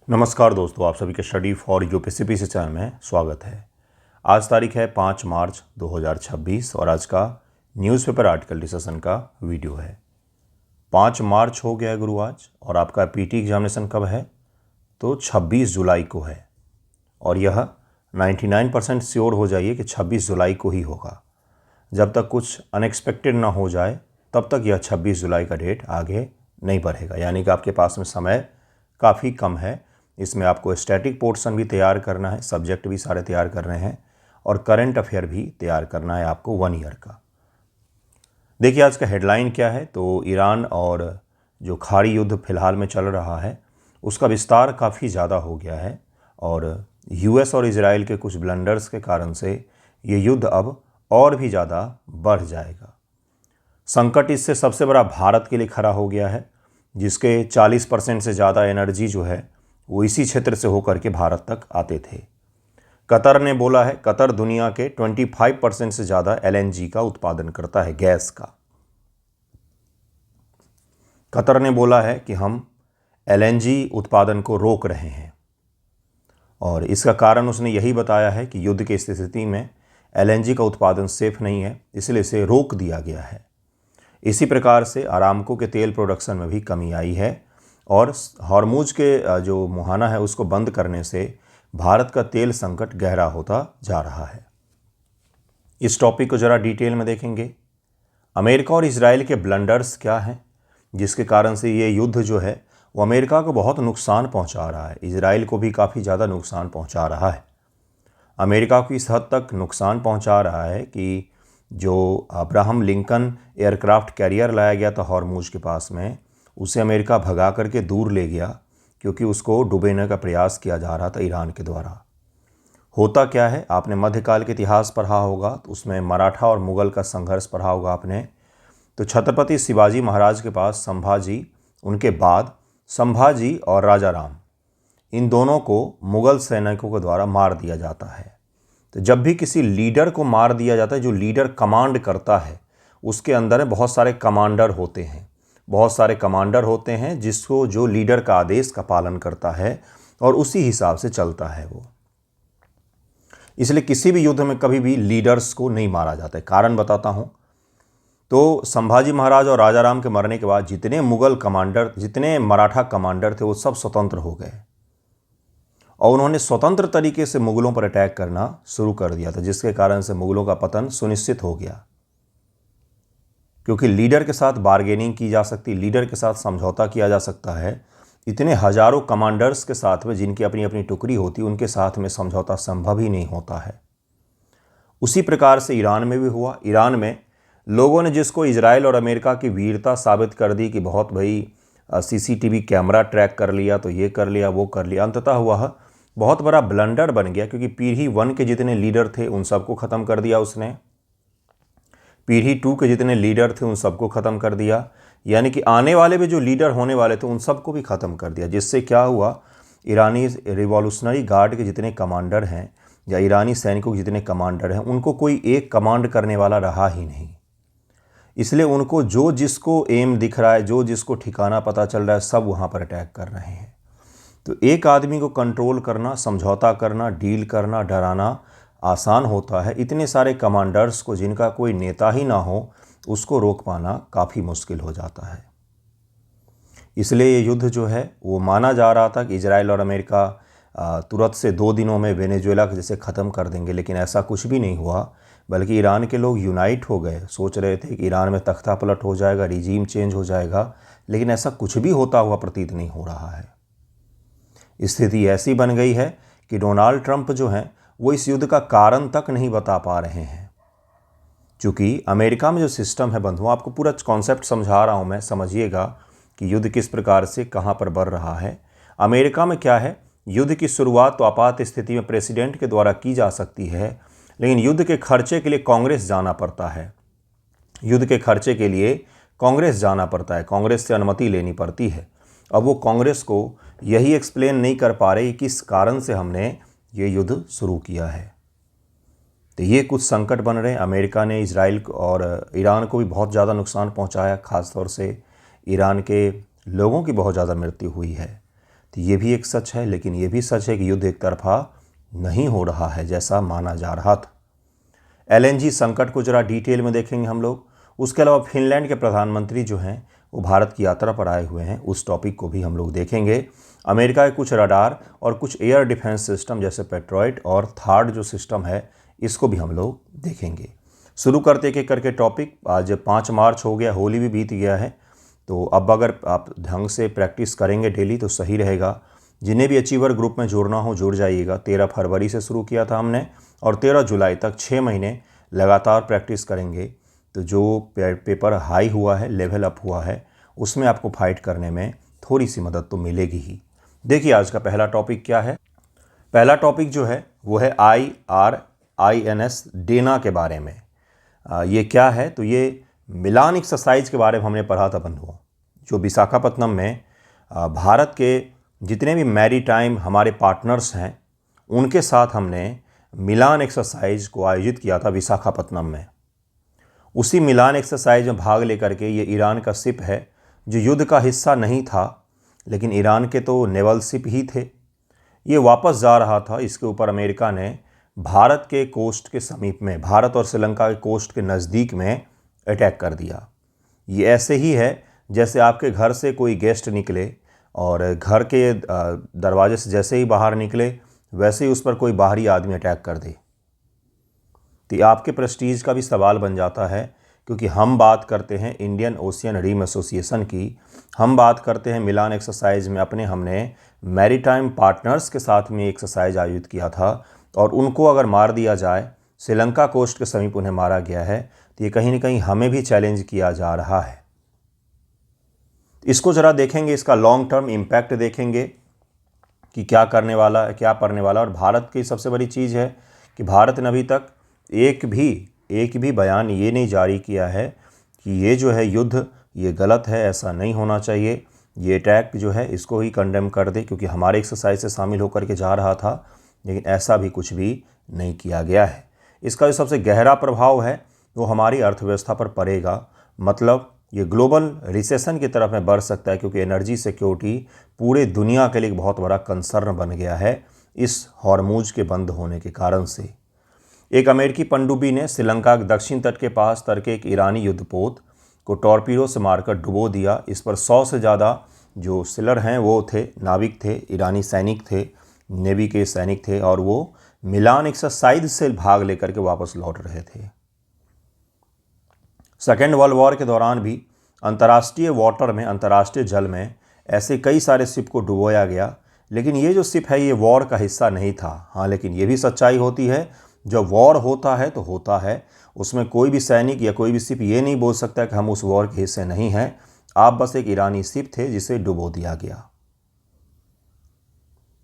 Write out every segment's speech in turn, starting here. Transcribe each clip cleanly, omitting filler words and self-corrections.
नमस्कार दोस्तों, आप सभी के स्टडी फॉर यूपीएससी से चैनल में स्वागत है। आज तारीख है 5 मार्च 2026 और आज का न्यूज़पेपर आर्टिकल डिस्कशन का वीडियो है। 5 मार्च हो गया है गुरु आज, और आपका पीटी एग्जामिनेशन कब है? तो 26 जुलाई को है, और यह 99% श्योर हो जाइए कि 26 जुलाई को ही होगा। जब तक कुछ अनएक्सपेक्टेड ना हो जाए तब तक यह 26 जुलाई का डेट आगे नहीं बढ़ेगा, यानी कि आपके पास में समय काफ़ी कम है। इसमें आपको स्टैटिक पोर्शन भी तैयार करना है, सब्जेक्ट भी सारे तैयार करने हैं, और करंट अफेयर भी तैयार करना है आपको 1 ईयर का। देखिए आज का हेडलाइन क्या है। तो ईरान और जो खाड़ी युद्ध फिलहाल में चल रहा है उसका विस्तार काफ़ी ज़्यादा हो गया है, और यूएस और इजराइल के कुछ ब्लंडर्स के कारण से ये युद्ध अब और भी ज़्यादा बढ़ जाएगा। संकट इससे सबसे बड़ा भारत के लिए खड़ा हो गया है, जिसके 40% से ज़्यादा एनर्जी जो है वो इसी क्षेत्र से होकर के भारत तक आते थे। कतर ने बोला है, कतर दुनिया के 25% से ज़्यादा एलएनजी का उत्पादन करता है, गैस का। कतर ने बोला है कि हम एलएनजी उत्पादन को रोक रहे हैं, और इसका कारण उसने यही बताया है कि युद्ध की स्थिति में एलएनजी का उत्पादन सेफ नहीं है, इसलिए इसे रोक दिया गया है। इसी प्रकार से अरामको के तेल प्रोडक्शन में भी कमी आई है, और हॉर्मुज के जो मुहाना है उसको बंद करने से भारत का तेल संकट गहरा होता जा रहा है। इस टॉपिक को ज़रा डिटेल में देखेंगे। अमेरिका और इजराइल के ब्लंडर्स क्या हैं जिसके कारण से ये युद्ध जो है वो अमेरिका को बहुत नुकसान पहुंचा रहा है, इजराइल को भी काफ़ी ज़्यादा नुकसान पहुंचा रहा है। अमेरिका को इस हद तक नुकसान पहुंचा रहा है कि जो अब्राहम लिंकन एयरक्राफ्ट कैरियर लाया गया था हॉर्मुज के पास में, उसे अमेरिका भगा करके दूर ले गया, क्योंकि उसको डुबोने का प्रयास किया जा रहा था ईरान के द्वारा। होता क्या है, आपने मध्यकाल के इतिहास पढ़ा होगा, तो उसमें मराठा और मुग़ल का संघर्ष पढ़ा होगा आपने। तो छत्रपति शिवाजी महाराज के पास संभाजी, उनके बाद संभाजी और राजा राम, इन दोनों को मुग़ल सैनिकों के द्वारा मार दिया जाता है। तो जब भी किसी लीडर को मार दिया जाता है, जो लीडर कमांड करता है उसके अंदर बहुत सारे कमांडर होते हैं, बहुत सारे कमांडर होते हैं जिसको जो लीडर का आदेश का पालन करता है और उसी हिसाब से चलता है वो। इसलिए किसी भी युद्ध में कभी भी लीडर्स को नहीं मारा जाता है। कारण बताता हूँ। तो संभाजी महाराज और राजा राम के मरने के बाद जितने मुग़ल कमांडर, जितने मराठा कमांडर थे, वो सब स्वतंत्र हो गए, और उन्होंने स्वतंत्र तरीके से मुग़लों पर अटैक करना शुरू कर दिया था, जिसके कारण से मुग़लों का पतन सुनिश्चित हो गया। क्योंकि लीडर के साथ बार्गेनिंग की जा सकती, लीडर के साथ समझौता किया जा सकता है। इतने हजारों कमांडर्स के साथ में, जिनकी अपनी अपनी टुकड़ी होती, उनके साथ में समझौता संभव ही नहीं होता है। उसी प्रकार से ईरान में भी हुआ। ईरान में लोगों ने जिसको इजराइल और अमेरिका की वीरता साबित कर दी कि बहुत भाई सीसीटीवी कैमरा ट्रैक कर लिया, तो ये कर लिया, वो कर लिया, अंततः वह बहुत बड़ा ब्लंडर बन गया, क्योंकि पीढ़ी 1 के जितने लीडर थे उन सबको ख़त्म कर दिया उसने, पीढ़ी 2 के जितने लीडर थे उन सबको ख़त्म कर दिया, यानी कि आने वाले भी जो लीडर होने वाले थे उन सबको भी ख़त्म कर दिया। जिससे क्या हुआ, ईरानी रिवॉल्यूशनरी गार्ड के जितने कमांडर हैं या ईरानी सैनिकों के जितने कमांडर हैं, उनको कोई एक कमांड करने वाला रहा ही नहीं। इसलिए उनको जो जिसको एम दिख रहा है, जो जिसको ठिकाना पता चल रहा है, सब वहाँ पर अटैक कर रहे हैं। तो एक आदमी को कंट्रोल करना, समझौता करना, डील करना, डराना आसान होता है। इतने सारे कमांडर्स को, जिनका कोई नेता ही ना हो, उसको रोक पाना काफ़ी मुश्किल हो जाता है। इसलिए ये युद्ध जो है वो माना जा रहा था कि इजराइल और अमेरिका तुरंत से 2 दिनों में वेनेजुएला के जैसे ख़त्म कर देंगे, लेकिन ऐसा कुछ भी नहीं हुआ। बल्कि ईरान के लोग यूनाइट हो गए, सोच रहे थे कि ईरान में तख्ता पलट हो जाएगा, रिजीम चेंज हो जाएगा, लेकिन ऐसा कुछ भी होता हुआ प्रतीत नहीं हो रहा है। स्थिति ऐसी बन गई है कि डोनाल्ड ट्रंप जो हैं वो इस युद्ध का कारण तक नहीं बता पा रहे हैं। क्योंकि अमेरिका में जो सिस्टम है बंधुओं, आपको पूरा कॉन्सेप्ट समझा रहा हूँ मैं, समझिएगा कि युद्ध किस प्रकार से कहाँ पर बढ़ रहा है। अमेरिका में क्या है, युद्ध की शुरुआत तो आपात स्थिति में प्रेसिडेंट के द्वारा की जा सकती है, लेकिन युद्ध के खर्चे के लिए कांग्रेस जाना पड़ता है। युद्ध के खर्चे के लिए कांग्रेस जाना पड़ता है, कांग्रेस से अनुमति लेनी पड़ती है। अब वो कांग्रेस को यही एक्सप्लेन नहीं कर पा रहे कि किस कारण से हमने ये युद्ध शुरू किया है। तो ये कुछ संकट बन रहे हैं। अमेरिका ने इजराइल और ईरान को भी बहुत ज़्यादा नुकसान पहुंचाया, ख़ासतौर से ईरान के लोगों की बहुत ज़्यादा मृत्यु हुई है। तो ये भी एक सच है, लेकिन ये भी सच है कि युद्ध एक तरफा नहीं हो रहा है जैसा माना जा रहा था। LNG संकट को जरा डिटेल में देखेंगे हम लोग। उसके अलावा फिनलैंड के प्रधानमंत्री जो हैं वो भारत की यात्रा पर आए हुए हैं, उस टॉपिक को भी हम लोग देखेंगे। अमेरिका के कुछ रडार और कुछ एयर डिफेंस सिस्टम जैसे पेट्रॉइट और थार्ड जो सिस्टम है, इसको भी हम लोग देखेंगे। शुरू करते एक एक करके टॉपिक। आज 5 मार्च हो गया, होली भी बीत गया है, तो अब अगर आप ढंग से प्रैक्टिस करेंगे डेली तो सही रहेगा। जिन्हें भी अचीवर ग्रुप में जुड़ना हो जुड़ जाइएगा। 13 फरवरी से शुरू किया था हमने और 13 जुलाई तक 6 महीने लगातार प्रैक्टिस करेंगे तो जो पेपर हाई हुआ है, लेवल अप हुआ है, उसमें आपको फाइट करने में थोड़ी सी मदद तो मिलेगी ही। देखिए आज का पहला टॉपिक क्या है। पहला टॉपिक जो है वो है IRINS डेना के बारे में। ये क्या है, तो ये मिलान एक्सरसाइज के बारे में हमने पढ़ा था बंधुओं, जो विशाखापत्तनम में भारत के जितने भी मैरीटाइम हमारे पार्टनर्स हैं उनके साथ हमने मिलान एक्सरसाइज को आयोजित किया था विशाखापत्तनम में। उसी मिलान एक्सरसाइज में भाग लेकर के ये ईरान का शिप है जो युद्ध का हिस्सा नहीं था, लेकिन ईरान के तो नेवल शिप ही थे, ये वापस जा रहा था। इसके ऊपर अमेरिका ने भारत के कोस्ट के समीप में, भारत और श्रीलंका के कोस्ट के नज़दीक में अटैक कर दिया। ये ऐसे ही है जैसे आपके घर से कोई गेस्ट निकले और घर के दरवाजे से जैसे ही बाहर निकले वैसे ही उस पर कोई बाहरी आदमी अटैक कर दे। तो आपके प्रेस्टीज का भी सवाल बन जाता है, क्योंकि हम बात करते हैं इंडियन ओशियन रिम एसोसिएशन की, हम बात करते हैं मिलान एक्सरसाइज में हमने मैरीटाइम पार्टनर्स के साथ में एक्सरसाइज आयोजित किया था और उनको अगर मार दिया जाए, श्रीलंका कोस्ट के समीप उन्हें मारा गया है, तो ये कहीं ना कहीं हमें भी चैलेंज किया जा रहा है। इसको ज़रा देखेंगे, इसका लॉन्ग टर्म इम्पैक्ट देखेंगे कि क्या करने वाला है, क्या पड़ने वाला। और भारत की सबसे बड़ी चीज़ है कि भारत ने अभी तक एक भी बयान ये नहीं जारी किया है कि ये जो है युद्ध ये गलत है, ऐसा नहीं होना चाहिए, ये अटैक जो है इसको ही कंडेम कर दे, क्योंकि हमारे एक्सरसाइज से शामिल होकर के जा रहा था, लेकिन ऐसा भी कुछ भी नहीं किया गया है। इसका जो सबसे गहरा प्रभाव है वो हमारी अर्थव्यवस्था पर पड़ेगा, मतलब ये ग्लोबल रिसेशन की तरफ में बढ़ सकता है, क्योंकि एनर्जी सिक्योरिटी पूरे दुनिया के लिए एक बहुत बड़ा कंसर्न बन गया है इस हॉर्मुज के बंद होने के कारण से। एक अमेरिकी पनडुब्बी ने श्रीलंका के दक्षिण तट के पास तैरके एक ईरानी युद्धपोत को टॉर्पीडो से मारकर डुबो दिया। इस पर 100 से ज़्यादा जो सेलर हैं वो थे, नाविक थे, ईरानी सैनिक थे, नेवी के सैनिक थे, और वो मिलान एक्सरसाइज से भाग लेकर के वापस लौट रहे थे। सेकेंड वर्ल्ड वॉर के दौरान भी अंतर्राष्ट्रीय वाटर में, अंतर्राष्ट्रीय जल में ऐसे कई सारे शिप को डुबोया गया, लेकिन ये जो शिप है ये वॉर का हिस्सा नहीं था। हाँ, लेकिन ये भी सच्चाई होती है, जब वॉर होता है तो होता है, उसमें कोई भी सैनिक या कोई भी शिप ये नहीं बोल सकता कि हम उस वॉर के हिस्से नहीं हैं। आप बस एक ईरानी शिप थे जिसे डुबो दिया गया।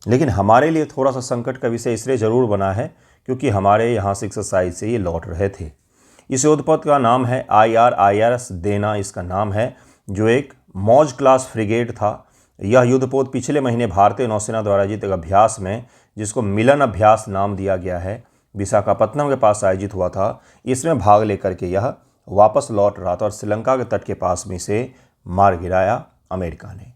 लेकिन हमारे लिए थोड़ा सा संकट का विषय इसलिए ज़रूर बना है क्योंकि हमारे यहाँ से एक्सरसाइज से ये लौट रहे थे। इस युद्धपोत का नाम है IRINS डेना, इसका नाम है, जो एक मौज क्लास फ्रिगेट था। यह युद्धपोत पिछले महीने भारतीय नौसेना द्वारा आयोजित एक अभ्यास में, जिसको मिलन अभ्यास नाम दिया गया है, विशाखापत्तनम के पास आयोजित हुआ था। इसमें भाग लेकर के यह वापस लौट रहा था और श्रीलंका के तट के पास में से मार गिराया अमेरिका ने।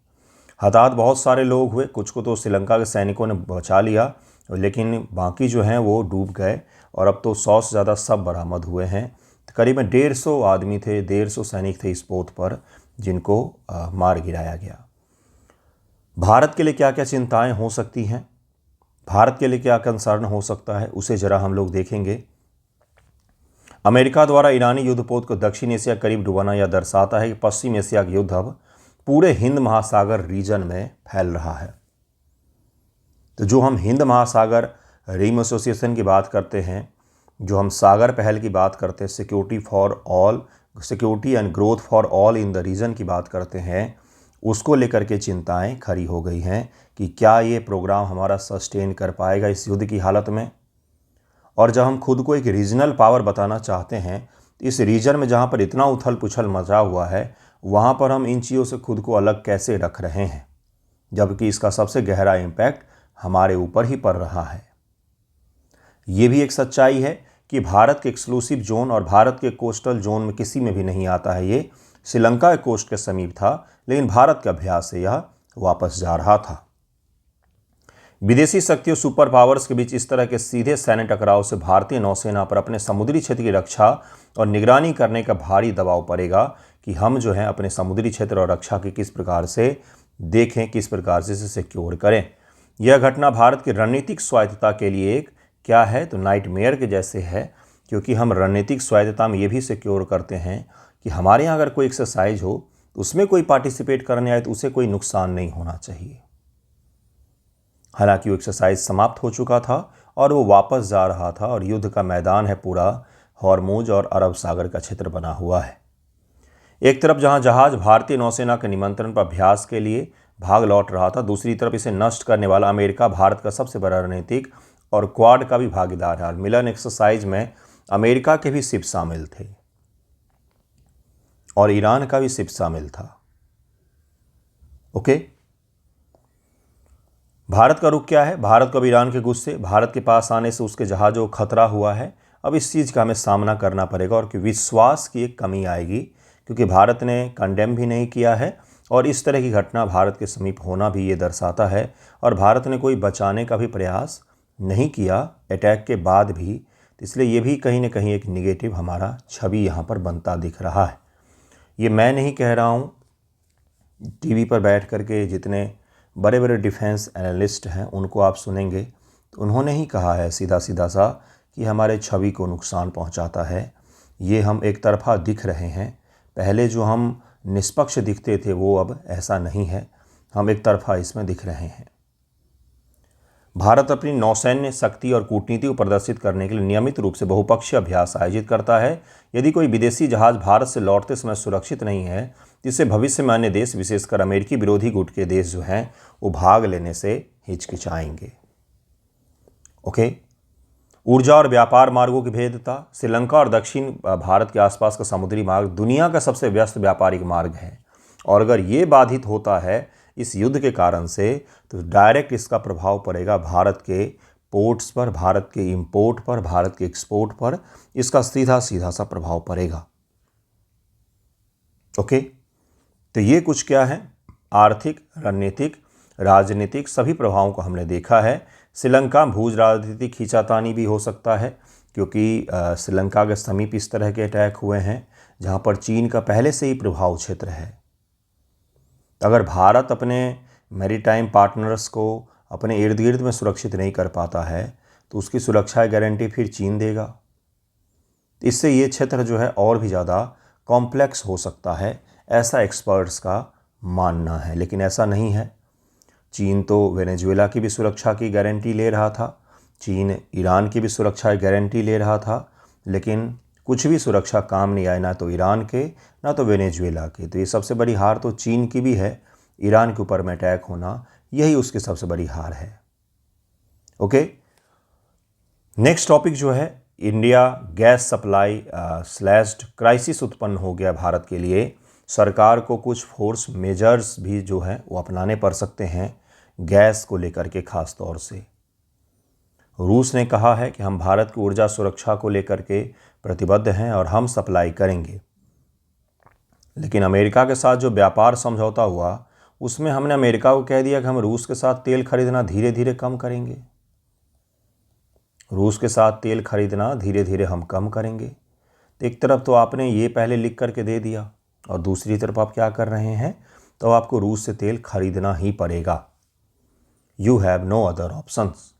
हताहत बहुत सारे लोग हुए, कुछ को तो श्रीलंका के सैनिकों ने बचा लिया, लेकिन बाकी जो हैं वो डूब गए और अब तो 100 से ज़्यादा सब बरामद हुए हैं। करीबन 150 आदमी थे, 150 सैनिक थे इस पोत पर, जिनको मार गिराया गया। भारत के लिए क्या क्या चिंताएं हो सकती हैं, भारत के लिए क्या कंसर्न हो सकता है, उसे ज़रा हम लोग देखेंगे। अमेरिका द्वारा ईरानी युद्धपोत को दक्षिण एशिया करीब डुबाना यह दर्शाता है कि पश्चिम एशिया का युद्ध अब पूरे हिंद महासागर रीजन में फैल रहा है। तो जो हम हिंद महासागर रिम एसोसिएशन की बात करते हैं, जो हम सागर पहल की बात करते हैं, security for all, security and growth for all in the region की बात करते हैं, उसको लेकर के चिंताएं खड़ी हो गई हैं कि क्या ये प्रोग्राम हमारा सस्टेन कर पाएगा इस युद्ध की हालत में। और जब हम खुद को एक रीजनल पावर बताना चाहते हैं, इस रीजन में जहाँ पर इतना उथल पुथल मचा हुआ है, वहाँ पर हम इन चीज़ों से खुद को अलग कैसे रख रहे हैं, जबकि इसका सबसे गहरा इम्पैक्ट हमारे ऊपर ही पड़ रहा है। ये भी एक सच्चाई है कि भारत के एक्सक्लूसिव जोन और भारत के कोस्टल जोन में किसी में भी नहीं आता है। ये श्रीलंका के कोस्ट के समीप था, लेकिन भारत के अभ्यास से यह वापस जा रहा था। विदेशी शक्तियों सुपर पावर्स के बीच इस तरह के सीधे सैन्य टकराव से भारतीय नौसेना पर अपने समुद्री क्षेत्र की रक्षा और निगरानी करने का भारी दबाव पड़ेगा कि हम जो है अपने समुद्री क्षेत्र और रक्षा की किस प्रकार से देखें, किस प्रकार से इसे सिक्योर करें। यह घटना भारत की रणनीतिक स्वायत्तता के लिए एक क्या है तो नाइटमेयर के जैसे है, क्योंकि हम रणनीतिक स्वायत्तता में ये भी सिक्योर करते हैं कि हमारे यहाँ अगर कोई एक्सरसाइज हो तो उसमें कोई पार्टिसिपेट करने आए तो उसे कोई नुकसान नहीं होना चाहिए। हालांकि वो एक्सरसाइज समाप्त हो चुका था और वो वापस जा रहा था और युद्ध का मैदान है पूरा हॉर्मुज और अरब सागर का क्षेत्र बना हुआ है। एक तरफ जहां जहाज भारतीय नौसेना के निमंत्रण पर अभ्यास के लिए भाग लौट रहा था, दूसरी तरफ इसे नष्ट करने वाला अमेरिका भारत का सबसे बड़ा रणनीतिक और क्वाड का भी भागीदार है। मिलन एक्सरसाइज में अमेरिका के भी शिप शामिल थे और ईरान का भी शिप शामिल था। ओके, भारत का रुख क्या है? भारत को अब ईरान के गुस्से, भारत के पास आने से उसके जहाज़ों को खतरा हुआ है। अब इस चीज़ का हमें सामना करना पड़ेगा और कि विश्वास की एक कमी आएगी, क्योंकि भारत ने कंडेम भी नहीं किया है और इस तरह की घटना भारत के समीप होना भी ये दर्शाता है। और भारत ने कोई बचाने का भी प्रयास नहीं किया अटैक के बाद भी, इसलिए ये भी कहीं ना कहीं एक निगेटिव हमारा छवि यहाँ पर बनता दिख रहा है। ये मैं नहीं कह रहा हूँ, टीवी पर बैठ करके जितने बड़े बड़े डिफेंस एनालिस्ट हैं उनको आप सुनेंगे तो उन्होंने ही कहा है सीधा सीधा सा कि हमारे छवि को नुकसान पहुंचाता है। ये हम एक तरफा दिख रहे हैं, पहले जो हम निष्पक्ष दिखते थे वो अब ऐसा नहीं है, हम एक तरफा इसमें दिख रहे हैं। भारत अपनी नौसैन्य शक्ति और कूटनीति को प्रदर्शित करने के लिए नियमित रूप से बहुपक्षीय अभ्यास आयोजित करता है। यदि कोई विदेशी जहाज भारत से लौटते समय सुरक्षित नहीं है तो इससे भविष्य में अन्य देश, विशेषकर अमेरिकी विरोधी गुट के देश जो हैं वो भाग लेने से हिचकिचाएंगे। ओके, ऊर्जा और व्यापार मार्गों की भेद्यता। श्रीलंका और दक्षिण भारत के आसपास का समुद्री मार्ग दुनिया का सबसे व्यस्त व्यापारिक मार्ग है और अगर ये बाधित होता है इस युद्ध के कारण से तो डायरेक्ट इसका प्रभाव पड़ेगा भारत के पोर्ट्स पर, भारत के इंपोर्ट पर, भारत के एक्सपोर्ट पर, इसका सीधा सीधा सा प्रभाव पड़ेगा। ओके, तो ये कुछ क्या है, आर्थिक, रणनीतिक, राजनीतिक सभी प्रभावों को हमने देखा है। श्रीलंका भूज राजनीतिक खींचातानी भी हो सकता है, क्योंकि श्रीलंका के समीप इस तरह के अटैक हुए हैं जहाँ पर चीन का पहले से ही प्रभाव क्षेत्र है। अगर भारत अपने मैरीटाइम पार्टनर्स को अपने इर्द गिर्द में सुरक्षित नहीं कर पाता है तो उसकी सुरक्षा गारंटी फिर चीन देगा। इससे ये क्षेत्र जो है और भी ज़्यादा कॉम्प्लेक्स हो सकता है, ऐसा एक्सपर्ट्स का मानना है, लेकिन ऐसा नहीं है। चीन तो वेनेजुएला की भी सुरक्षा की गारंटी ले रहा था, चीन ईरान की भी सुरक्षा की गारंटी ले रहा था, लेकिन कुछ भी सुरक्षा काम नहीं आए, ना तो ईरान के ना तो वेनेजुएला के। तो ये सबसे बड़ी हार तो चीन की भी है, ईरान के ऊपर में अटैक होना यही उसकी सबसे बड़ी हार है। ओके, नेक्स्ट टॉपिक जो है India gas supply slashed crisis उत्पन्न हो गया भारत के लिए। सरकार को कुछ फोर्स मेजर्स भी जो हैं वो अपनाने पड़ सकते हैं गैस को लेकर के। खास तौर से रूस ने कहा है कि हम भारत की ऊर्जा सुरक्षा को लेकर के प्रतिबद्ध हैं और हम सप्लाई करेंगे, लेकिन अमेरिका के साथ जो व्यापार समझौता हुआ उसमें हमने अमेरिका को कह दिया कि हम रूस के साथ तेल खरीदना धीरे धीरे कम करेंगे, रूस के साथ तेल खरीदना धीरे धीरे हम कम करेंगे। तो एक तरफ तो आपने ये पहले लिख करके दे दिया और दूसरी तरफ आप क्या कर रहे हैं, तो आपको रूस से तेल खरीदना ही पड़ेगा, you have no other options.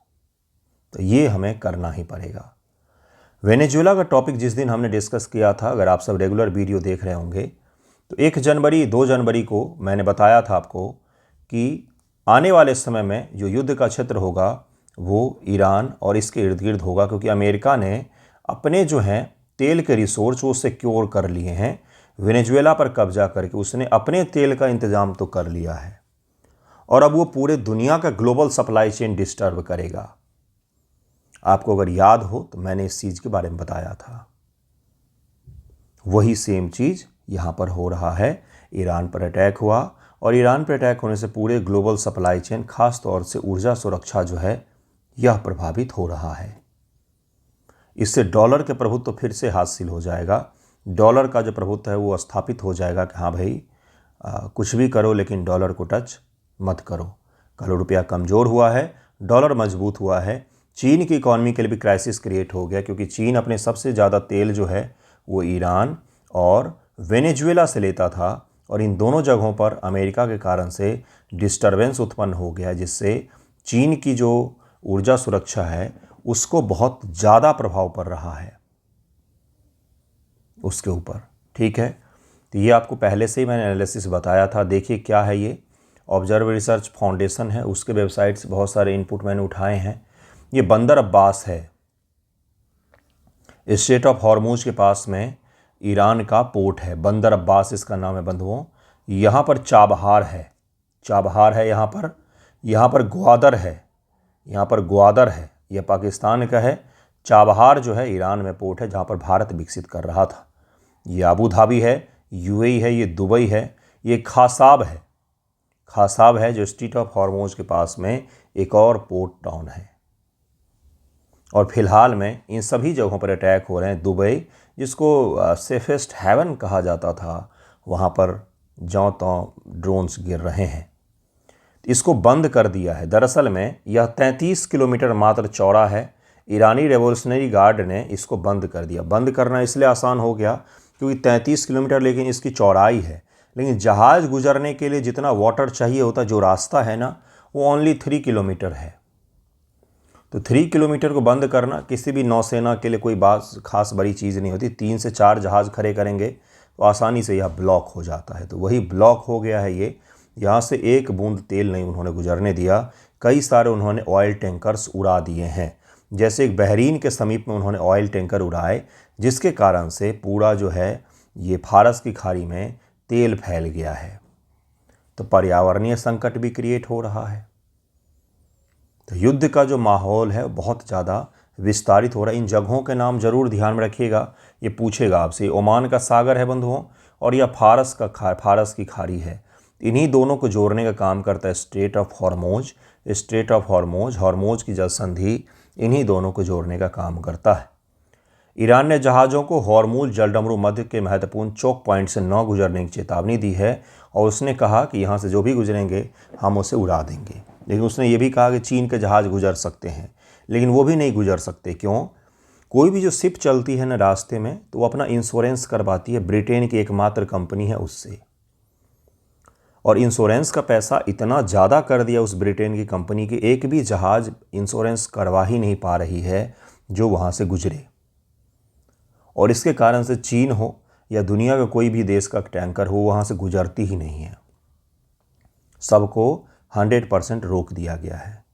तो ये हमें करना ही पड़ेगा। वेनेजुएला का टॉपिक जिस दिन हमने डिस्कस किया था, अगर आप सब रेगुलर वीडियो देख रहे होंगे तो 1 जनवरी 2 जनवरी को मैंने बताया था आपको कि आने वाले समय में जो युद्ध का क्षेत्र होगा वो ईरान और इसके इर्द गिर्द होगा, क्योंकि अमेरिका ने अपने जो हैं तेल के रिसोर्स वो सिक्योर कर लिए हैं। वेनेजुएला पर कब्जा करके उसने अपने तेल का इंतज़ाम तो कर लिया है और अब वो पूरे दुनिया का ग्लोबल सप्लाई चेन डिस्टर्ब करेगा। आपको अगर याद हो तो मैंने इस चीज़ के बारे में बताया था, वही सेम चीज़ यहाँ पर हो रहा है। ईरान पर अटैक हुआ और ईरान पर अटैक होने से पूरे ग्लोबल सप्लाई चेन, खास तौर से ऊर्जा सुरक्षा जो है यह प्रभावित हो रहा है। इससे डॉलर के प्रभुत्व फिर से हासिल हो जाएगा। डॉलर का जो प्रभुत्व है वो स्थापित हो जाएगा कि हाँ भाई कुछ भी करो लेकिन डॉलर को टच मत करो। कल रुपया कमज़ोर हुआ है, डॉलर मजबूत हुआ है। चीन की इकॉनमी के लिए भी क्राइसिस क्रिएट हो गया, क्योंकि चीन अपने सबसे ज़्यादा तेल जो है वो ईरान और वेनेजुएला से लेता था, और इन दोनों जगहों पर अमेरिका के कारण से डिस्टरबेंस उत्पन्न हो गया, जिससे चीन की जो ऊर्जा सुरक्षा है उसको बहुत ज़्यादा प्रभाव पड़ रहा है उसके ऊपर। ठीक है, तो ये आपको पहले से ही मैंने एनालिसिस बताया था। देखिए क्या है, ये ऑब्जर्व रिसर्च फाउंडेशन है, उसके वेबसाइट से बहुत सारे इनपुट मैंने उठाए हैं। ये बंदर अब्बास है, स्ट्रेट ऑफ हॉर्मूज के पास में ईरान का पोर्ट है, बंदर अब्बास इसका नाम है बंधुओं। यहाँ पर चाबहार है, चाबहार है यहाँ पर ग्वादर है, यहाँ पर ग्वादर है, यह पाकिस्तान का है। चाबहार जो है ईरान में पोर्ट है, जहाँ पर भारत विकसित कर रहा था। ये अबू धाबी है, यूएई है, ये दुबई है, ये खासाब है, खासाब है जो स्ट्रेट ऑफ हॉर्मूज के पास में एक और पोर्ट टाउन है। और फिलहाल में इन सभी जगहों पर अटैक हो रहे हैं। दुबई, जिसको सेफेस्ट हेवन कहा जाता था, वहाँ पर ज्यों त्यों ड्रोन्स गिर रहे हैं। इसको बंद कर दिया है। दरअसल में यह 33 किलोमीटर मात्र चौड़ा है। ईरानी रेवोल्यूशनरी गार्ड ने इसको बंद कर दिया। बंद करना इसलिए आसान हो गया क्योंकि 33 किलोमीटर लेकिन इसकी चौड़ाई है, लेकिन जहाज़ गुजरने के लिए जितना वाटर चाहिए होता, जो रास्ता है ना, वो ओनली 3 किलोमीटर है। तो 3 किलोमीटर को बंद करना किसी भी नौसेना के लिए कोई बात खास बड़ी चीज़ नहीं होती। 3 से 4 जहाज़ खड़े करेंगे तो आसानी से यह ब्लॉक हो जाता है। तो वही ब्लॉक हो गया है ये। यहाँ से एक बूंद तेल नहीं उन्होंने गुजरने दिया। कई सारे उन्होंने ऑयल टैंकर्स उड़ा दिए हैं। जैसे एक बहरीन के समीप में उन्होंने ऑयल टैंकर उड़ाए, जिसके कारण से पूरा जो है ये फारस की खाड़ी में तेल फैल गया है। तो पर्यावरणीय संकट भी क्रिएट हो रहा है। तो युद्ध का जो माहौल है बहुत ज़्यादा विस्तारित हो रहा है। इन जगहों के नाम जरूर ध्यान में रखिएगा, ये पूछेगा आपसे। ओमान का सागर है बंधुओं, और यह फारस की खाड़ी है। इन्हीं दोनों को जोड़ने का काम करता है straight of Hormuz. Straight of Hormuz, Hormoz की जल संधि इन्हीं दोनों को जोड़ने का काम करता है। ईरान ने जहाज़ों को हॉर्मूज जलडमरू मध्य के महत्वपूर्ण चौक पॉइंट से न गुजरने की चेतावनी दी है, और उसने कहा कि यहाँ से जो भी गुजरेंगे हम उसे उड़ा देंगे। लेकिन उसने ये भी कहा कि चीन के जहाज़ गुजर सकते हैं, लेकिन वो भी नहीं गुजर सकते। क्यों? कोई भी जो शिप चलती है ना रास्ते में, तो वो अपना इंश्योरेंस करवाती है, ब्रिटेन की एकमात्र कंपनी है उससे। और इंश्योरेंस का पैसा इतना ज़्यादा कर दिया उस ब्रिटेन की कंपनी की, एक भी जहाज़ इंश्योरेंस करवा ही नहीं पा रही है जो वहाँ से गुजरे। और इसके कारण से चीन हो या दुनिया का कोई भी देश का टैंकर हो, वहाँ से गुजरती ही नहीं है। सबको 100% रोक दिया गया है।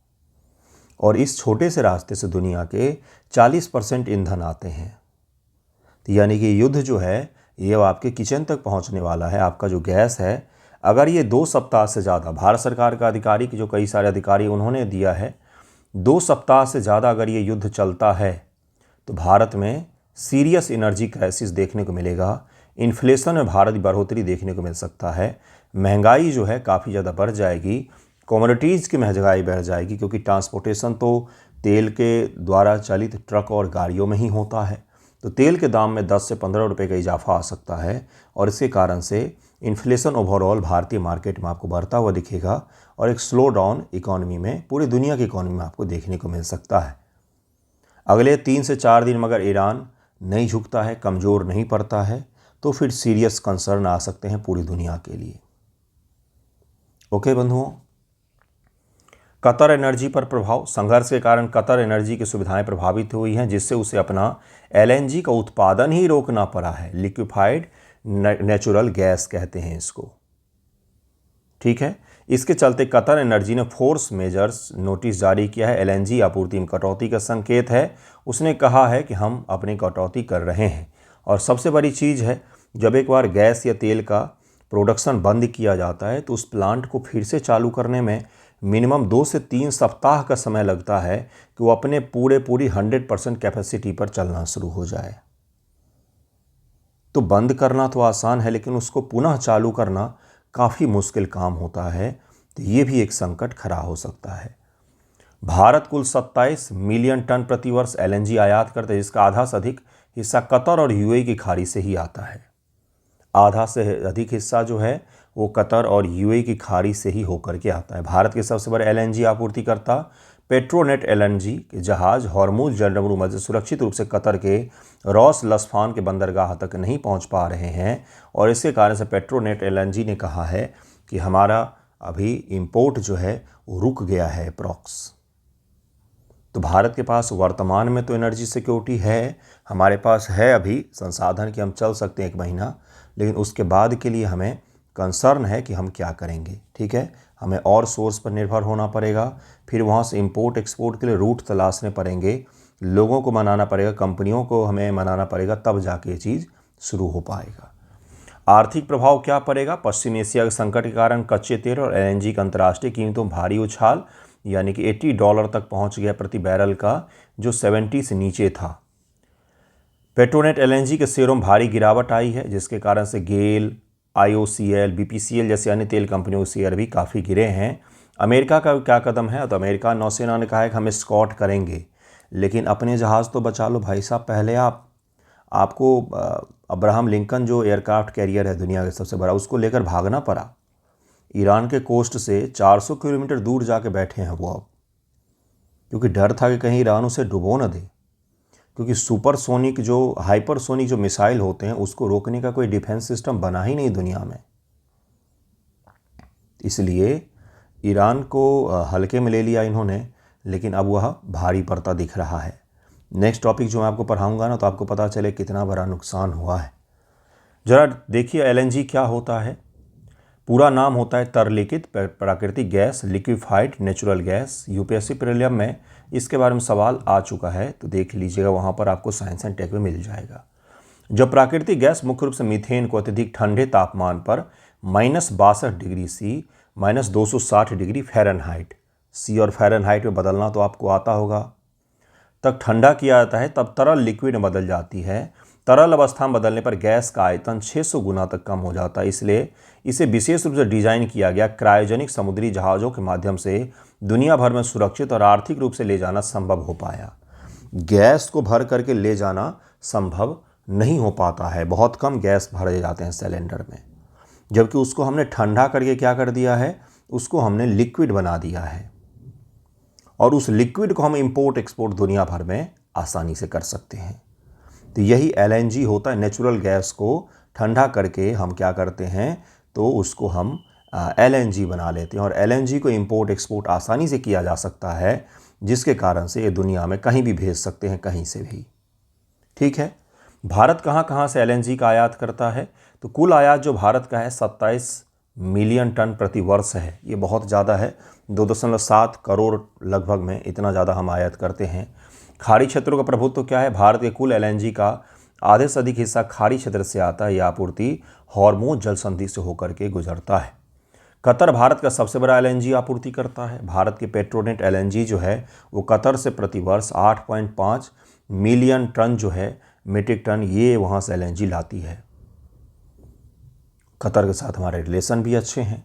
और इस छोटे से रास्ते से दुनिया के 40% ईंधन आते हैं। तो यानी कि युद्ध जो है ये आपके किचन तक पहुंचने वाला है। आपका जो गैस है, अगर ये 2 सप्ताह से ज़्यादा, भारत सरकार का अधिकारी की जो कई सारे अधिकारी उन्होंने दिया है, 2 सप्ताह से ज़्यादा अगर ये युद्ध चलता है तो भारत में सीरियस एनर्जी क्राइसिस देखने को मिलेगा। इन्फ्लेशन में भारत बढ़ोतरी देखने को मिल सकता है। महंगाई जो है काफ़ी ज़्यादा बढ़ जाएगी। कमोडिटीज़ की महंगाई बढ़ जाएगी, क्योंकि ट्रांसपोर्टेशन तो तेल के द्वारा चालित ट्रक और गाड़ियों में ही होता है। तो तेल के दाम में 10 से 15 रुपये का इजाफा आ सकता है, और इसके कारण से इन्फ्लेशन ओवरऑल भारतीय मार्केट में आपको बढ़ता हुआ दिखेगा, और एक स्लो डाउन इकॉनमी में, पूरी दुनिया की इकॉनमी में आपको देखने को मिल सकता है। अगले 3 से 4 दिन मगर ईरान नहीं झुकता है, कमज़ोर नहीं पड़ता है, तो फिर सीरियस कंसर्न आ सकते हैं पूरी दुनिया के लिए। ओके बंधुओं, कतर एनर्जी पर प्रभाव। संघर्ष के कारण कतर एनर्जी की सुविधाएं प्रभावित हुई हैं, जिससे उसे अपना LNG का उत्पादन ही रोकना पड़ा है। लिक्विफाइड नेचुरल गैस कहते हैं इसको। ठीक है, इसके चलते कतर एनर्जी ने फोर्स मेजर्स नोटिस जारी किया है। LNG आपूर्ति में कटौती का संकेत है। उसने कहा है कि हम अपनी कटौती कर रहे हैं। और सबसे बड़ी चीज़ है, जब एक बार गैस या तेल का प्रोडक्शन बंद किया जाता है तो उस प्लांट को फिर से चालू करने में मिनिमम 2 से 3 सप्ताह का समय लगता है कि वो अपने पूरी 100% कैपेसिटी पर चलना शुरू हो जाए। तो बंद करना तो आसान है, लेकिन उसको पुनः चालू करना काफ़ी मुश्किल काम होता है। तो ये भी एक संकट खड़ा हो सकता है। भारत कुल 27 मिलियन टन प्रतिवर्ष LNG आयात करता है, जिसका आधा से अधिक हिस्सा कतर और UAE की खाड़ी से ही आता है। आधा से अधिक हिस्सा जो है वो कतर और UAE की खाड़ी से ही होकर के आता है। भारत के सबसे बड़े LNG आपूर्तिकर्ता पेट्रोनेट एलएनजी के जहाज हॉर्मुज जलडमरू मध्य सुरक्षित रूप से कतर के रॉस लस्फान के बंदरगाह तक नहीं पहुंच पा रहे हैं, और इसके कारण से पेट्रोनेट एलएनजी ने कहा है कि हमारा अभी इंपोर्ट जो है वो रुक गया है अप्रॉक्स। तो भारत के पास वर्तमान में तो एनर्जी सिक्योरिटी है, हमारे पास है अभी संसाधन कि हम चल सकते हैं 1 महीना, लेकिन उसके बाद के लिए हमें कंसर्न है कि हम क्या करेंगे। ठीक है, हमें और सोर्स पर निर्भर होना पड़ेगा, फिर वहाँ से इंपोर्ट एक्सपोर्ट के लिए रूट तलाशने पड़ेंगे, लोगों को मनाना पड़ेगा, कंपनियों को हमें मनाना पड़ेगा, तब जाके ये चीज़ शुरू हो पाएगा। आर्थिक प्रभाव क्या पड़ेगा? पश्चिम एशिया के संकट के कारण कच्चे तेल और एलएनजी की अंतर्राष्ट्रीय कीमतों में भारी उछाल, यानी कि $80 तक पहुंच गया प्रति बैरल का, जो 70 से नीचे था। पेट्रोनेट एलएनजी के शेयरों में भारी गिरावट आई है, जिसके कारण से गेल, IOCL, BPCL जैसे अन्य तेल कंपनियों के शेयर भी काफ़ी गिरे हैं। अमेरिका का क्या कदम है? तो अमेरिका नौसेना ने कहा है कि हम स्कॉट करेंगे, लेकिन अपने जहाज़ तो बचा लो भाई साहब पहले। आपको अब्राहम लिंकन जो एयरक्राफ्ट कैरियर है दुनिया का सबसे बड़ा, उसको लेकर भागना पड़ा। ईरान के कोस्ट से 400 किलोमीटर दूर जाके बैठे हैं वो अब, क्योंकि डर था कि कहीं ईरान उसे डुबो न दे, क्योंकि सुपरसोनिक जो हाइपरसोनिक जो मिसाइल होते हैं उसको रोकने का कोई डिफेंस सिस्टम बना ही नहीं दुनिया में। इसलिए ईरान को हल्के में ले लिया इन्होंने, लेकिन अब वह भारी पड़ता दिख रहा है। नेक्स्ट टॉपिक जो मैं आपको पढ़ाऊंगा ना, तो आपको पता चले कितना बड़ा नुकसान हुआ है। जरा देखिए एलएनजी क्या होता है। पूरा नाम होता है तरलिखित प्राकृतिक gas, liquefied natural gas. UPSC prelim में इसके बारे में सवाल आ चुका है, तो देख लीजिएगा, वहाँ पर आपको साइंस एंड टेक में मिल जाएगा। जब प्राकृतिक गैस मुख्य रूप से मीथेन को अत्यधिक ठंडे तापमान पर -62 डिग्री सी, -260 डिग्री फ़ारेनहाइट, सी और फ़ारेनहाइट में बदलना तो आपको आता होगा, तक ठंडा किया जाता है, तब तरल लिक्विड में बदल जाती है। तरल अवस्था में बदलने पर गैस का आयतन 600 गुना तक कम हो जाता है। इसलिए इसे विशेष रूप से डिजाइन किया गया क्रायोजेनिक समुद्री जहाज़ों के माध्यम से दुनिया भर में सुरक्षित और आर्थिक रूप से ले जाना संभव हो पाया। गैस को भर करके ले जाना संभव नहीं हो पाता है, बहुत कम गैस भरे जाते हैं सिलेंडर में, जबकि उसको हमने ठंडा करके क्या कर दिया है, उसको हमने लिक्विड बना दिया है, और उस लिक्विड को हम इंपोर्ट एक्सपोर्ट दुनिया भर में आसानी से कर सकते हैं। तो यही एलएनजी होता है। नेचुरल गैस को ठंडा करके हम क्या करते हैं, तो उसको हम एलएनजी बना लेते हैं, और एलएनजी को इंपोर्ट एक्सपोर्ट आसानी से किया जा सकता है, जिसके कारण से ये दुनिया में कहीं भी भेज सकते हैं, कहीं से भी। ठीक है, भारत कहाँ कहाँ से एलएनजी का आयात करता है? तो कुल आयात जो भारत का है 27 मिलियन टन प्रति वर्ष है। ये बहुत ज़्यादा है, 2.7 करोड़ लगभग में, इतना ज़्यादा हम आयात करते हैं। खाड़ी क्षेत्रों का प्रभुत्व क्या है? भारत के कुल एलएनजी का आधे से अधिक हिस्सा खाड़ी क्षेत्र से आता है। यह आपूर्ति हॉर्मुज जल संधि से होकर के गुजरता है। कतर भारत का सबसे बड़ा एलएनजी आपूर्ति करता है। भारत के पेट्रोनेट एलएनजी जो है वो कतर से प्रतिवर्ष 8.5 मिलियन टन जो है मीट्रिक टन, ये वहाँ से एलएनजी लाती है। कतर के साथ हमारे रिलेशन भी अच्छे हैं।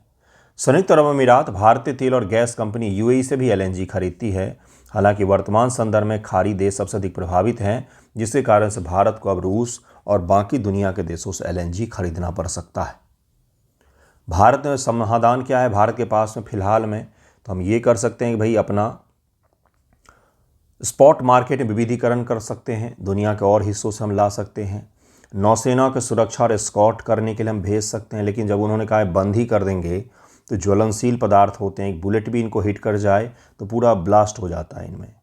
संयुक्त अरब अमीरात भारतीय तेल और गैस कंपनी यूएई से भी एलएनजी खरीदती है। हालांकि वर्तमान संदर्भ में खाड़ी देश सबसे अधिक प्रभावित हैं, जिसके कारण से भारत को अब रूस और बाकी दुनिया के देशों से एलएनजी खरीदना पड़ सकता है। भारत में समाधान क्या है भारत के पास में फिलहाल में? तो हम ये कर सकते हैं कि भाई अपना स्पॉट मार्केट में विविधीकरण कर सकते हैं, दुनिया के और हिस्सों से हम ला सकते हैं। नौसेना की सुरक्षा और स्कॉट करने के लिए हम भेज सकते हैं, लेकिन जब उन्होंने कहा बंद ही कर देंगे, तो ज्वलनशील पदार्थ होते हैं, एक बुलेट भी इनको हिट कर जाए तो पूरा ब्लास्ट हो जाता है इनमें।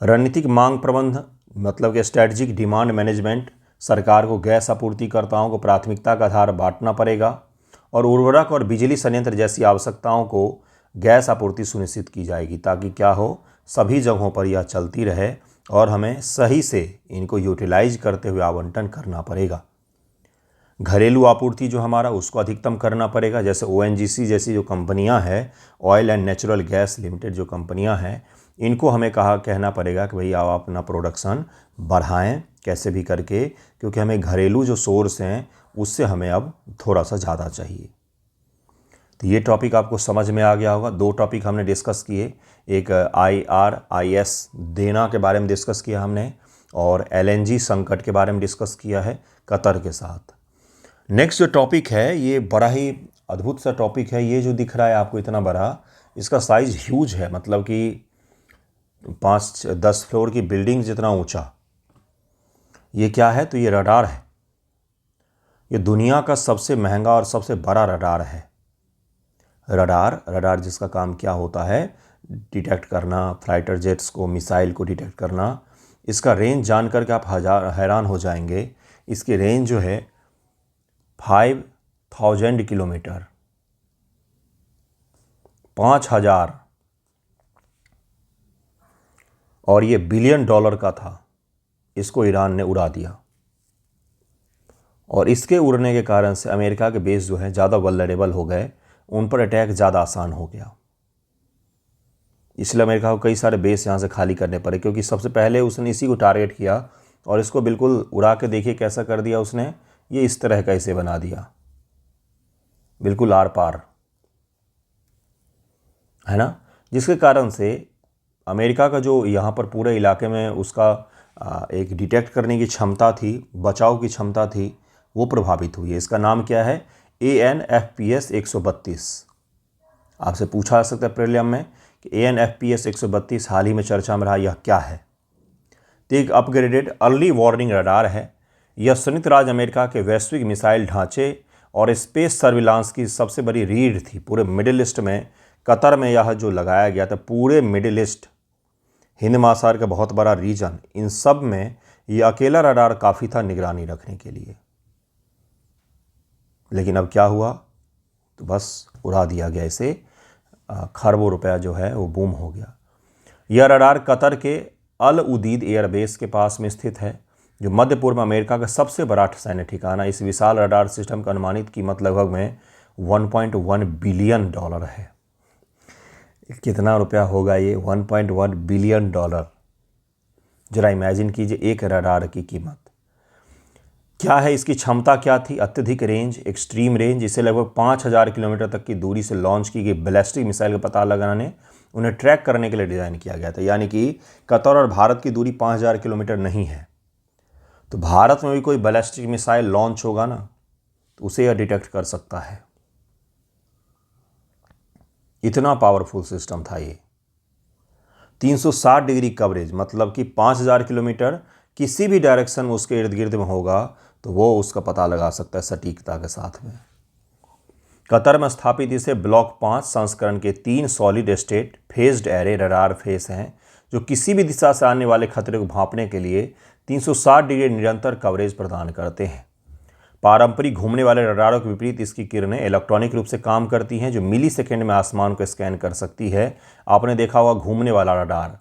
रणनीतिक मांग प्रबंध मतलब कि स्ट्रैटेजिक डिमांड मैनेजमेंट, सरकार को गैस आपूर्तिकर्ताओं को प्राथमिकता का आधार बांटना पड़ेगा, और उर्वरक और बिजली संयंत्र जैसी आवश्यकताओं को गैस आपूर्ति सुनिश्चित की जाएगी, ताकि क्या हो, सभी जगहों पर यह चलती रहे, और हमें सही से इनको यूटिलाइज करते हुए आवंटन करना पड़ेगा। घरेलू आपूर्ति जो हमारा उसको अधिकतम करना पड़ेगा, जैसे ओएनजीसी जैसी जो कंपनियां हैं, oil and natural gas limited जो कंपनियां हैं, इनको हमें कहना पड़ेगा कि भाई आप अपना प्रोडक्शन बढ़ाएं कैसे भी करके, क्योंकि हमें घरेलू जो सोर्स हैं उससे हमें अब थोड़ा सा ज़्यादा चाहिए। तो ये टॉपिक आपको समझ में आ गया होगा। 2 टॉपिक हमने डिस्कस किए, एक IRIS देना के बारे में डिस्कस किया हमने, और LNG संकट के बारे में डिस्कस किया है कतर के साथ। नेक्स्ट जो टॉपिक है ये बड़ा ही अद्भुत सा टॉपिक है। ये जो दिख रहा है आपको इतना बड़ा, इसका साइज ह्यूज है, मतलब कि 5-10 फ्लोर की बिल्डिंग जितना ऊंचा। ये क्या है? तो ये रडार है। ये दुनिया का सबसे महंगा और सबसे बड़ा रडार है। रडार जिसका काम क्या होता है? डिटेक्ट करना, फाइटर जेट्स को, मिसाइल को डिटेक्ट करना। इसका रेंज जानकर के आप हैरान हो जाएंगे। इसकी रेंज जो है 5000 किलोमीटर, 5000, और ये $1 बिलियन का था। इसको ईरान ने उड़ा दिया, और इसके उड़ने के कारण से अमेरिका के बेस जो है ज़्यादा वल्नरेबल हो गए, उन पर अटैक ज़्यादा आसान हो गया। इसलिए अमेरिका को कई सारे बेस यहाँ से खाली करने पड़े, क्योंकि सबसे पहले उसने इसी को टारगेट किया और इसको बिल्कुल उड़ा के देखिए कैसा कर दिया उसने। ये इस तरह का इसे बना दिया, बिल्कुल आर पार, है ना। जिसके कारण से अमेरिका का जो यहाँ पर पूरे इलाके में उसका एक डिटेक्ट करने की क्षमता थी, बचाव की क्षमता थी, वो प्रभावित हुई है। इसका नाम क्या है? AN/FPS 132। आपसे पूछा जा सकता है प्रीलिम में कि AN/FPS 132 हाल ही में चर्चा में रहा, यह क्या है? तो एक अपग्रेडेड अर्ली वार्निंग रडार है। यह संयुक्त राज्य अमेरिका के वैश्विक मिसाइल ढांचे और स्पेस सर्विलांस की सबसे बड़ी रीढ़ थी। पूरे मिडिल ईस्ट में, कतर में यह जो लगाया गया था, पूरे मिडिल ईस्ट, हिंद महासागर का बहुत बड़ा रीजन, इन सब में यह अकेला रडार काफ़ी था निगरानी रखने के लिए। लेकिन अब क्या हुआ? तो बस उड़ा दिया गया इसे। खरबों रुपया जो है वो बूम हो गया। यह रडार कतर के अल उदीद एयरबेस के पास में स्थित है, जो मध्य पूर्व में अमेरिका का सबसे बड़ा सैन्य ठिकाना। इस विशाल रडार सिस्टम का अनुमानित कीमत लगभग में $1.1 बिलियन है। कितना रुपया होगा ये? $1.1 बिलियन। जरा इमेजिन कीजिए एक रडार की कीमत क्या है। इसकी क्षमता क्या थी? अत्यधिक रेंज, एक्सट्रीम रेंज। इसे लगभग 5000 किलोमीटर तक की दूरी से लॉन्च की गई बैलिस्टिक मिसाइल का पता लगाने, उन्हें ट्रैक करने के लिए डिज़ाइन किया गया था। यानी कि कतर और भारत की दूरी 5000 किलोमीटर नहीं है, तो भारत में भी कोई बैलिस्टिक मिसाइल लॉन्च होगा ना, तो उसे यह डिटेक्ट कर सकता है। इतना पावरफुल सिस्टम था ये। 360 डिग्री कवरेज, मतलब कि 5000 किलोमीटर किसी भी डायरेक्शन में उसके इर्द गिर्द में होगा तो वो उसका पता लगा सकता है सटीकता के साथ में। कतर में स्थापित इसे ब्लॉक 5 संस्करण के 3 solid state faced array radar face हैं, जो किसी भी दिशा से आने वाले खतरे को भांपने के लिए 360 डिग्री निरंतर कवरेज प्रदान करते हैं। पारंपरिक घूमने वाले रडारों के विपरीत इसकी किरणें इलेक्ट्रॉनिक रूप से काम करती हैं, जो मिली सेकेंड में आसमान को स्कैन कर सकती है। आपने देखा होगा घूमने वाला रडार,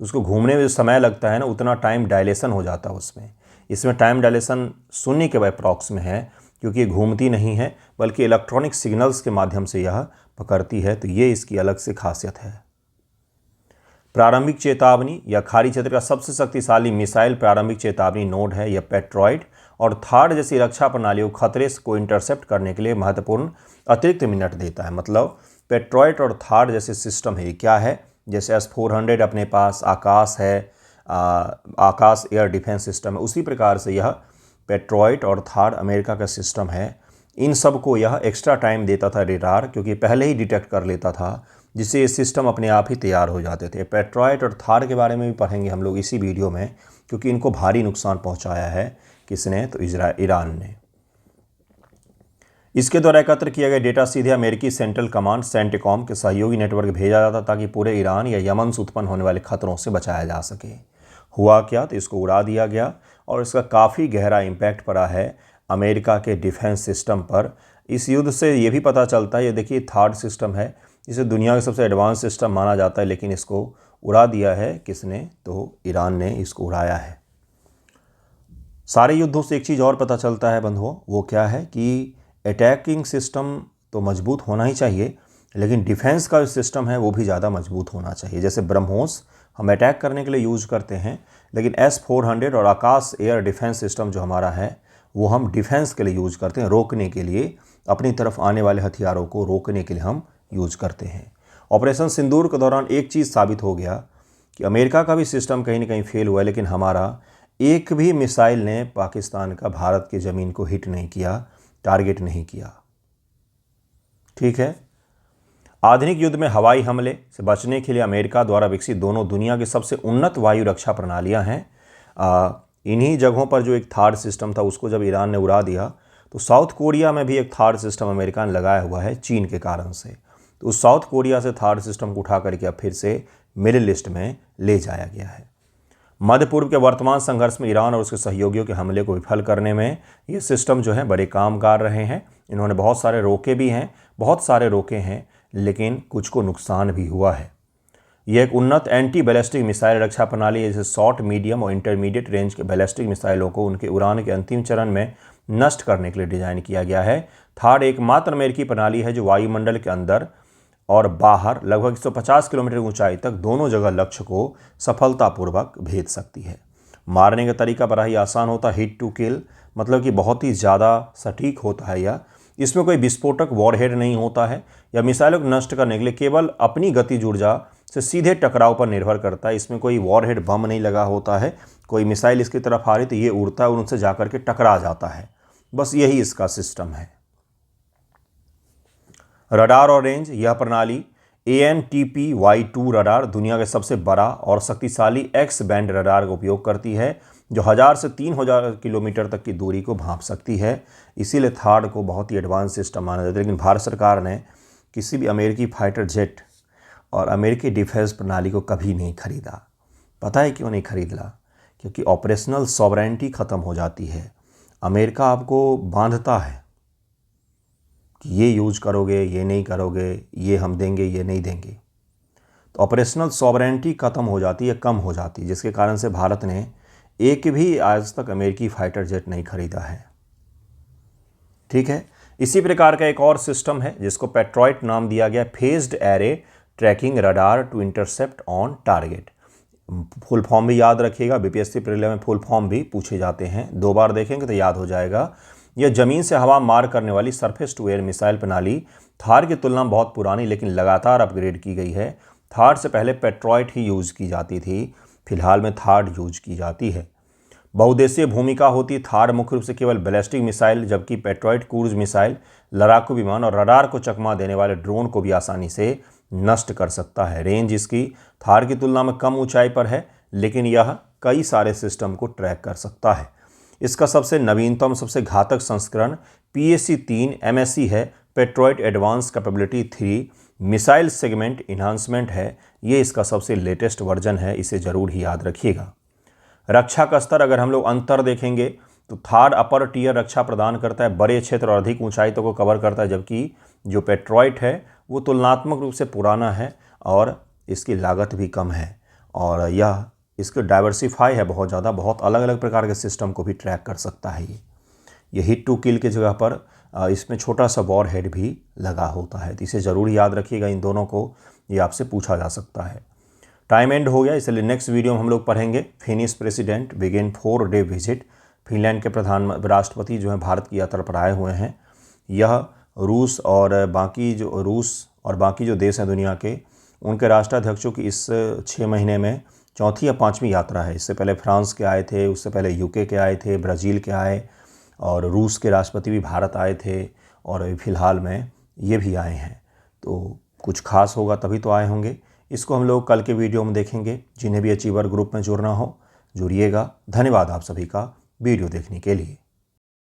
उसको घूमने में जो समय लगता है ना, उतना टाइम डायलेशन हो जाता है उसमें। इसमें टाइम डायलेशन शून्य के अप्रॉक्स में है, क्योंकि ये घूमती नहीं है बल्कि इलेक्ट्रॉनिक सिग्नल्स के माध्यम से यह पकड़ती है। तो ये इसकी अलग से खासियत है। प्रारंभिक चेतावनी या खाड़ी क्षेत्र का सबसे शक्तिशाली मिसाइल प्रारंभिक चेतावनी नोड है। यह पेट्रॉइड और थार्ड जैसी रक्षा प्रणालियों खतरे को इंटरसेप्ट करने के लिए महत्वपूर्ण अतिरिक्त मिनट देता है। मतलब पेट्रॉइड और थार्ड जैसे सिस्टम है। ये क्या है? जैसे S-400 अपने पास आकाश है, आकाश एयर डिफेंस सिस्टम है, उसी प्रकार से यह पेट्रॉइड और थार्ड अमेरिका का सिस्टम है। इन सब को यह एक्स्ट्रा टाइम देता था रडार, क्योंकि पहले ही डिटेक्ट कर लेता था, जिससे ये सिस्टम अपने आप ही तैयार हो जाते थे। पेट्रॉइड और थार के बारे में भी पढ़ेंगे हम लोग इसी वीडियो में, क्योंकि इनको भारी नुकसान पहुंचाया है। किसने? तो ईरान ने। इसके द्वारा एकत्र किया गया डेटा सीधे अमेरिकी सेंट्रल कमांड सेंटिकॉम के सहयोगी नेटवर्क भेजा जाता, ताकि पूरे ईरान या यमन से उत्पन्न होने वाले खतरों से बचाया जा सके। हुआ क्या? तो इसको उड़ा दिया गया, और इसका काफ़ी गहरा इम्पैक्ट पड़ा है अमेरिका के डिफेंस सिस्टम पर। इस युद्ध से ये भी पता चलता है, ये देखिए थार्ड सिस्टम है, इसे दुनिया का सबसे एडवांस सिस्टम माना जाता है, लेकिन इसको उड़ा दिया है किसने? तो ईरान ने इसको उड़ाया है। सारे युद्धों से एक चीज़ और पता चलता है बंधुओं, वो क्या है कि अटैकिंग सिस्टम तो मजबूत होना ही चाहिए, लेकिन डिफेंस का जो सिस्टम है वो भी ज़्यादा मजबूत होना चाहिए। जैसे ब्रह्मोस हम अटैक करने के लिए यूज़ करते हैं, लेकिन S-400 और आकाश एयर डिफेंस सिस्टम जो हमारा है वो हम डिफेंस के लिए यूज़ करते हैं, रोकने के लिए, अपनी तरफ आने वाले हथियारों को रोकने के लिए हम यूज़ करते हैं। ऑपरेशन सिंदूर के दौरान एक चीज़ साबित हो गया कि अमेरिका का भी सिस्टम कहीं ना कहीं फेल हुआ है, लेकिन हमारा एक भी मिसाइल ने पाकिस्तान का भारत की ज़मीन को हिट नहीं किया, टारगेट नहीं किया। ठीक है। आधुनिक युद्ध में हवाई हमले से बचने के लिए अमेरिका द्वारा विकसित दोनों दुनिया की सबसे उन्नत वायु रक्षा प्रणालियां हैं। इन्हीं जगहों पर जो एक थार्ड सिस्टम था उसको जब ईरान ने उड़ा दिया, तो साउथ कोरिया में भी एक थार्ड सिस्टम अमेरिका ने लगाया हुआ है चीन के कारण से। तो उस साउथ कोरिया से थार्ड सिस्टम को उठा करके अब फिर से मिडिल लिस्ट में ले जाया गया है। मध्य पूर्व के वर्तमान संघर्ष में ईरान और उसके सहयोगियों के हमले को विफल करने में ये सिस्टम जो है बड़े काम कर रहे हैं। इन्होंने बहुत सारे रोके भी हैं, बहुत सारे रोके हैं, लेकिन कुछ को नुकसान भी हुआ है। यह एक उन्नत एंटी बैलिस्टिक मिसाइल रक्षा प्रणाली है, जिसे शॉर्ट, मीडियम और इंटरमीडिएट रेंज के बैलिस्टिक मिसाइलों को उनके उड़ान के अंतिम चरण में नष्ट करने के लिए डिजाइन किया गया है। थार्ड एकमात्र अमेरिकी प्रणाली है जो वायुमंडल के अंदर और बाहर लगभग 150 किलोमीटर ऊंचाई तक दोनों जगह लक्ष्य को सफलतापूर्वक भेज सकती है। मारने का तरीका बड़ा ही आसान होता है, हिट टू किल, मतलब कि बहुत ही ज़्यादा सटीक होता है यह। इसमें कोई विस्फोटक वॉरहेड नहीं होता है या मिसाइलों को नष्ट करने के लिए केवल अपनी गतिज ऊर्जा से सीधे टकराव पर निर्भर करता है। इसमें कोई वॉरहेड बम नहीं लगा होता है। कोई मिसाइल इसकी तरफ आ रही तो ये उड़ता है और उनसे जाकर के टकरा जाता है, बस यही इसका सिस्टम है। रडार और रेंज, यह प्रणाली ANTPY-2 रडार दुनिया के सबसे बड़ा और शक्तिशाली एक्स बैंड रडार का उपयोग करती है, जो 1000 से 3000 किलोमीटर तक की दूरी को भांप सकती है। इसीलिए थार्ड को बहुत ही एडवांस सिस्टम माना जाता है। लेकिन भारत सरकार ने किसी भी अमेरिकी फाइटर जेट और अमेरिकी डिफेंस प्रणाली को कभी नहीं खरीदा। पता है क्यों नहीं खरीदा? क्योंकि ऑपरेशनल सॉवरेनिटी ख़त्म हो जाती है। अमेरिका आपको बांधता है कि ये यूज करोगे, ये नहीं करोगे, ये हम देंगे, ये नहीं देंगे। तो ऑपरेशनल सॉवरेनिटी ख़त्म हो जाती है, कम हो जाती है, जिसके कारण से भारत ने एक भी आज तक अमेरिकी फाइटर जेट नहीं खरीदा है। ठीक है, इसी प्रकार का एक और सिस्टम है जिसको पेट्रॉइट नाम दिया गया, phased array tracking radar to intercept on target. Full form भी याद रखिएगा, बीपीएससी प्रीलिम में फुल फॉर्म भी पूछे जाते हैं, 2 बार देखेंगे तो याद हो जाएगा। यह जमीन से हवा मार करने वाली सरफेस टू एयर मिसाइल प्रणाली थार की तुलना में बहुत पुरानी लेकिन लगातार अपग्रेड की गई है। थार से पहले पेट्रॉइट ही यूज़ की जाती थी, फिलहाल में थार यूज की जाती है। बहुउद्देशीय भूमिका होती थार मुख्य रूप से केवल बैलिस्टिक मिसाइल, जबकि पेट्रॉइट क्रूज मिसाइल लड़ाकू विमान और रडार को चकमा देने वाले ड्रोन को भी आसानी से नष्ट कर सकता है। रेंज इसकी थार की तुलना में कम ऊंचाई पर है, लेकिन यह कई सारे सिस्टम को ट्रैक कर सकता है। इसका सबसे नवीनतम, सबसे घातक संस्करण PAC-3 MSE है, Patriot advance capability 3 missile segment enhancement है। ये इसका सबसे लेटेस्ट वर्जन है, इसे ज़रूर ही याद रखिएगा। रक्षा का स्तर अगर हम लोग अंतर देखेंगे तो थार अपर टीयर रक्षा प्रदान करता है, बड़े क्षेत्र और अधिक ऊंचाई तक को कवर करता है, जबकि जो पेट्रॉइट है वो तुलनात्मक रूप से पुराना है और इसकी लागत भी कम है और यह इसके डाइवर्सिफाई है बहुत ज़्यादा, बहुत अलग अलग प्रकार के सिस्टम को भी ट्रैक कर सकता है। ये हिट टू किल की जगह पर इसमें छोटा सा वॉर हेड भी लगा होता है, तो इसे ज़रूर याद रखिएगा। इन दोनों को ये आपसे पूछा जा सकता है। टाइम एंड हो गया, इसलिए नेक्स्ट वीडियो में हम लोग पढ़ेंगे फिनिश प्रेसिडेंट बिगिन 4-डे विजिट। फिनलैंड के राष्ट्रपति जो हैं भारत की यात्रा पर आए हुए हैं। यह रूस और बाकी जो देश हैं दुनिया के, उनके राष्ट्राध्यक्षों की इस 6 महीने में चौथी या 5वीं यात्रा है। इससे पहले फ्रांस के आए थे, उससे पहले यूके के आए थे, ब्राज़ील के आए और रूस के राष्ट्रपति भी भारत आए थे और फिलहाल में ये भी आए हैं। तो कुछ खास होगा तभी तो आए होंगे। इसको हम लोग कल के वीडियो में देखेंगे। जिन्हें भी अचीवर ग्रुप में जुड़ना हो जुड़िएगा। धन्यवाद आप सभी का वीडियो देखने के लिए।